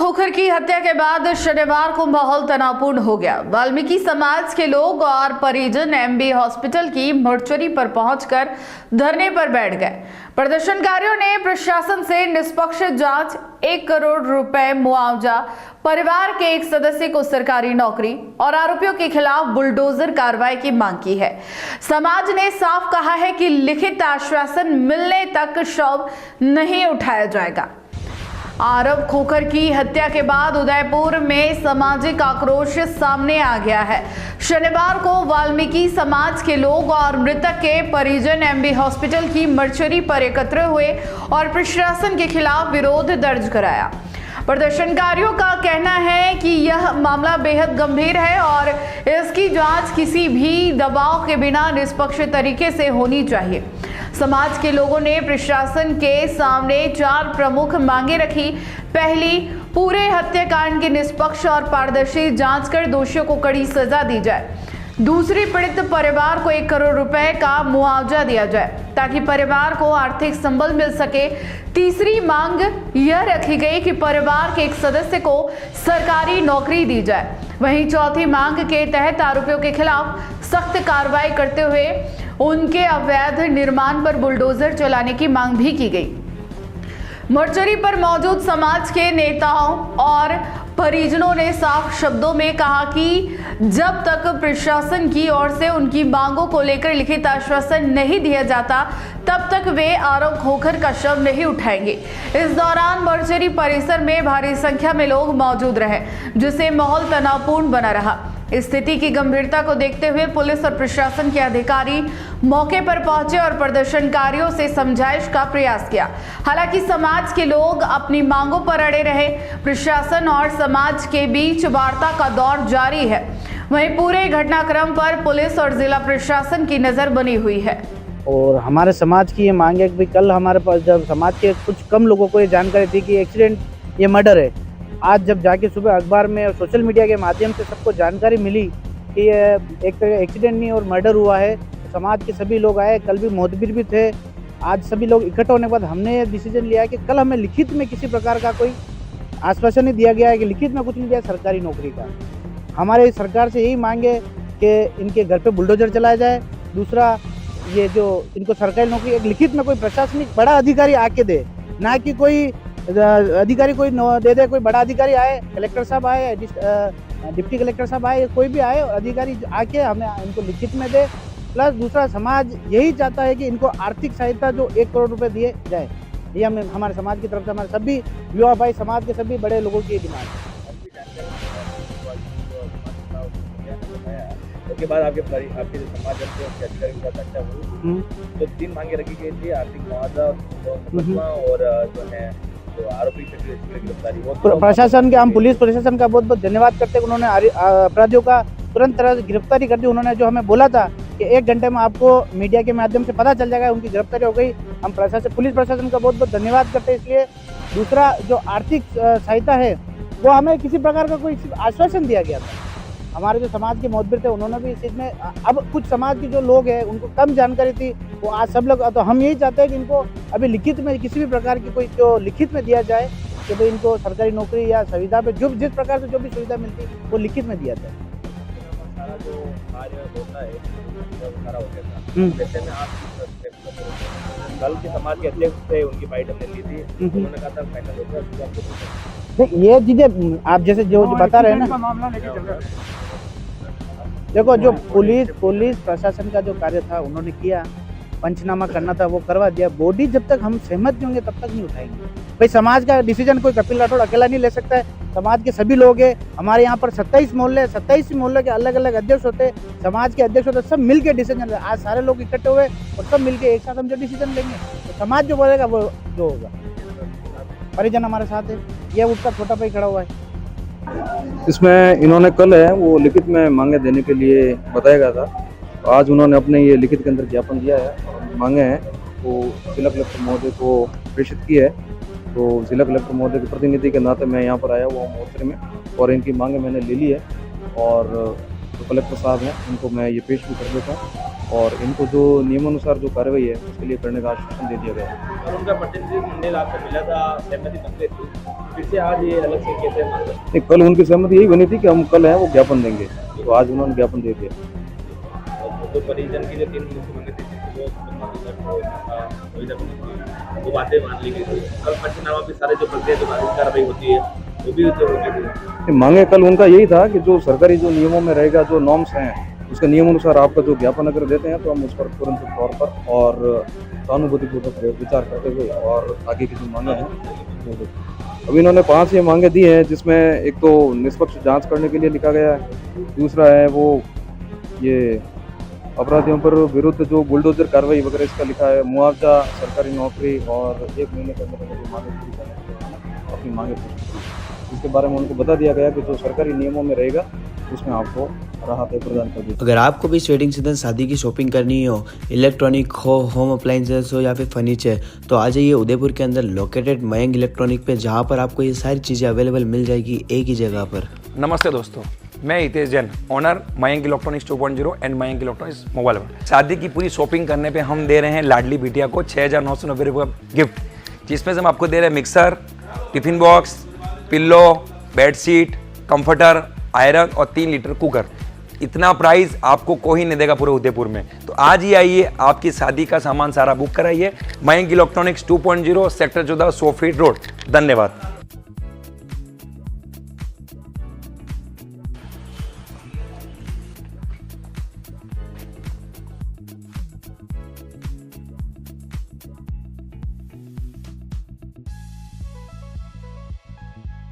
खोखर की हत्या के बाद शनिवार को माहौल तनावपूर्ण हो गया। वाल्मीकि समाज के लोग और परिजन एमबी हॉस्पिटल की मोर्चरी पर पहुंचकर धरने पर बैठ गए। प्रदर्शनकारियों ने प्रशासन से निष्पक्ष जांच, 1 करोड़ रुपए मुआवजा, परिवार के एक सदस्य को सरकारी नौकरी और आरोपियों के खिलाफ बुलडोजर कार्रवाई की मांग की है। समाज ने साफ कहा है कि लिखित आश्वासन मिलने तक शव नहीं उठाया जाएगा। आरव खोखर की हत्या के बाद उदयपुर में सामाजिक आक्रोश सामने आ गया है। शनिवार को वाल्मीकि समाज के लोग और मृतक के परिजन एमबी हॉस्पिटल की मर्चरी पर एकत्र हुए और प्रशासन के खिलाफ विरोध दर्ज कराया। प्रदर्शनकारियों का कहना है कि यह मामला बेहद गंभीर है और इसकी जांच किसी भी दबाव के बिना निष्पक्ष तरीके से होनी चाहिए। समाज के लोगों ने प्रशासन के सामने 4 प्रमुख मांगे रखी। पहली, पूरे हत्याकांड की निष्पक्ष और पारदर्शी जांच कर दोषियों को कड़ी सजा दी जाए। दूसरी, पीड़ित परिवार को 1 करोड़ रुपए का मुआवजा दिया जाए ताकि परिवार को आर्थिक संबल मिल सके। तीसरी मांग यह रखी गई कि परिवार के एक सदस्य को सरकारी नौकरी दी जाए। वहीं चौथी मांग के तहत आरोपियों के खिलाफ सख्त कार्रवाई करते हुए उनके अवैध निर्माण पर बुलडोजर चलाने की मांग भी की गई। मोर्चरी पर मौजूद समाज के नेताओं और परिजनों ने साफ शब्दों में कहा कि जब तक प्रशासन की ओर से उनकी मांगों को लेकर लिखित आश्वासन नहीं दिया जाता तब तक वे आरव खोखर का शव नहीं उठाएंगे। इस दौरान मोर्चरी परिसर में भारी संख्या में लोग मौजूद रहे, जिससे माहौल तनावपूर्ण बना रहा। स्थिति की गंभीरता को देखते हुए पुलिस और प्रशासन के अधिकारी मौके पर पहुंचे और प्रदर्शनकारियों से समझाइश का प्रयास किया। हालांकि समाज के लोग अपनी मांगों पर अड़े रहे। प्रशासन और समाज के बीच वार्ता का दौर जारी है। वहीं पूरे घटनाक्रम पर पुलिस और जिला प्रशासन की नजर बनी हुई है। और हमारे समाज की ये मांग है कि कल हमारे पास जब समाज के कुछ कम लोगों को ये जानकारी थी कि एक्सीडेंट, ये मर्डर है, आज जब जाके सुबह अखबार में और सोशल मीडिया के माध्यम से सबको जानकारी मिली कि ये एक तरह एक्सीडेंट नहीं और मर्डर हुआ है, समाज के सभी लोग आए। कल भी मोहतबिर भी थे। आज सभी लोग इकट्ठा होने के बाद हमने ये डिसीजन लिया कि कल हमें लिखित में किसी प्रकार का कोई आश्वासन नहीं दिया गया है कि लिखित में कुछ नहीं दिया सरकारी नौकरी का। हमारे सरकार से यही मांगे कि इनके घर पे बुलडोजर चलाया जाए। दूसरा, ये जो इनको सरकारी नौकरी एक लिखित में कोई प्रशासनिक बड़ा अधिकारी आके दे, ना कि कोई अधिकारी कोई दे दे। कोई बड़ा अधिकारी आए, कलेक्टर साहब आए, डिप्टी कलेक्टर साहब आए, कोई भी आए, अधिकारी आके हमें इनको लिखित में दे। प्लस दूसरा, समाज यही चाहता है कि इनको आर्थिक सहायता जो 1 करोड़ रुपए दिए जाए। ये हमें हमारे समाज की तरफ से हमारे सभी युवा भाई, समाज के सभी बड़े लोगों की डिमांड है। उसके बाद आपके जो समाज के अधिकारी के साथ चर्चा हुई तो 3 मांगे रखी गई थी: आर्थिक मुआवजा और जो है तो आरोपी की गिरफ्तारी। प्रशासन के, हम पुलिस प्रशासन का बहुत बहुत धन्यवाद करते हैं। उन्होंने अपराधियों का तुरंत तरह से गिरफ्तारी कर दी। उन्होंने जो हमें बोला था कि 1 घंटे में आपको मीडिया के माध्यम से पता चल जाएगा, उनकी गिरफ्तारी हो गई। हम प्रशासन, पुलिस प्रशासन का बहुत बहुत धन्यवाद करते हैं। इसलिए दूसरा, जो आर्थिक सहायता है वो हमें किसी प्रकार का कोई आश्वासन दिया गया था। हमारे जो समाज के मोहतबिर थे उन्होंने भी इस चीज़ में, अब कुछ समाज के जो लोग हैं उनको कम जानकारी थी, वो आज सब लोग, तो हम यही चाहते हैं कि इनको अभी लिखित में किसी भी प्रकार की कोई जो लिखित में दिया जाए कि भाई इनको सरकारी नौकरी या सुविधा पे जो जिस प्रकार से जो भी सुविधा मिलती वो लिखित में दिया जाए। सारा जो कार्य होता है सारा हो गया था। जैसे में आप कल के समाज के अध्यक्ष थे, उनकी बाइट हमने ली थी, उन्होंने कहा था फाइनल हो गया। ये चीजें आप जैसे जो बता रहे हैं ना, देखो जो पुलिस प्रशासन का जो कार्य था उन्होंने किया, पंचनामा करना था वो करवा दिया। बॉडी जब तक हम सहमत नहीं होंगे तब तक नहीं उठाएंगे। भाई समाज का डिसीजन कोई कपिल राठौड़ अकेला नहीं ले सकता है। समाज के सभी लोग हैं। हमारे यहाँ पर 27 मोहल्ले के अलग अलग अध्यक्ष होते, समाज के अध्यक्ष होते, सब मिलके डिसीजन। आज सारे लोग इकट्ठे हुए और सब मिलके एक साथ हम जो डिसीजन लेंगे तो समाज जो बोलेगा वो जो होगा। परिजन हमारे साथ है, ये उसका छोटा भाई खड़ा हुआ है। इसमें इन्होंने कल है वो लिखित में मांगे देने के लिए बताया गया था। तो आज उन्होंने अपने ये लिखित के अंदर ज्ञापन दिया है, मांगे हैं वो जिला कलेक्टर महोदय को प्रेषित की है। तो जिला कलेक्टर महोदय के प्रतिनिधि के नाते मैं यहाँ पर आया हुआ हूँ मोर्चे में, और इनकी मांगे मैंने ले ली है और जो कलेक्टर साहब हैं उनको मैं ये पेश भी कर देता हूँ और इनको जो नियमानुसार जो कार्रवाई है उसके लिए करने का आश्वासन दे दिया गया है। और उनका प्रतिनिधि मंडल आपको मिला था, सहमति बन गई थी? फिर से आज ये अलग से कैसे मांग रहे हैं? नहीं, कल उनकी सहमति यही बनी थी कि हम कल हैं वो ज्ञापन देंगे, तो आज उन्होंने ज्ञापन दे दिया। और जो परिजन की जो 3 मुख्य मांगे थी वो बातें मान ली गई थी। कल पंचनामा भी सारे जो प्रक्रिया जो कार्रवाई होती है वो भी जो होगी थी। नहीं, मांगे कल उनका यही था कि जो सरकारी जो नियमों में रहेगा, जो नॉर्म्स हैं उसके नियम अनुसार आपका जो ज्ञापन अगर देते हैं तो हम उस पर तुरंत तौर पर और सहानुभूतिपूर्वक विचार करते हुए और आगे की जो मांगे हैं वो देखें। अभी इन्होंने 5 ये मांगे दी हैं, जिसमें एक तो निष्पक्ष जांच करने के लिए लिखा गया है, दूसरा है वो ये अपराधियों पर विरुद्ध जो बुलडोजर कार्रवाई वगैरह इसका लिखा है, मुआवजा, सरकारी नौकरी और 1 महीने के अंदर जो मांगे पूरी करने के लिए अपनी मांगे पूरी की। इसके बारे में उनको बता दिया गया कि जो सरकारी नियमों में रहेगा उसमें आपको राहत प्रदान कर दी। अगर आपको भी इस वेडिंग सीजन शादी की शॉपिंग करनी हो, इलेक्ट्रॉनिक हो, होम अप्लाइंसेस हो या फिर फर्नीचर, तो आ जाइए उदयपुर के अंदर लोकेटेड मयंक इलेक्ट्रॉनिक पे, जहाँ पर आपको ये सारी चीज़ें अवेलेबल मिल जाएगी एक ही जगह पर। नमस्ते दोस्तों, मैं Hitesh Jain, owner Mayank electronics 2.0 and Mayank electronics mobile पर। शादी की पूरी शॉपिंग करने पे हम दे रहे हैं लाडली बिटिया को 6,990 रुपये का गिफ्ट, जिसमें से हम आपको दे रहे हैं mixer, tiffin box, pillow, bedsheet, comforter, iron और 3 लीटर कुकर। इतना प्राइस आपको कोई नहीं देगा पूरे उदयपुर में। तो आज ही आइए, आपकी शादी का सामान सारा बुक कराइए। Mayank electronics 2.0 sector 14 100 feet road. धन्यवाद।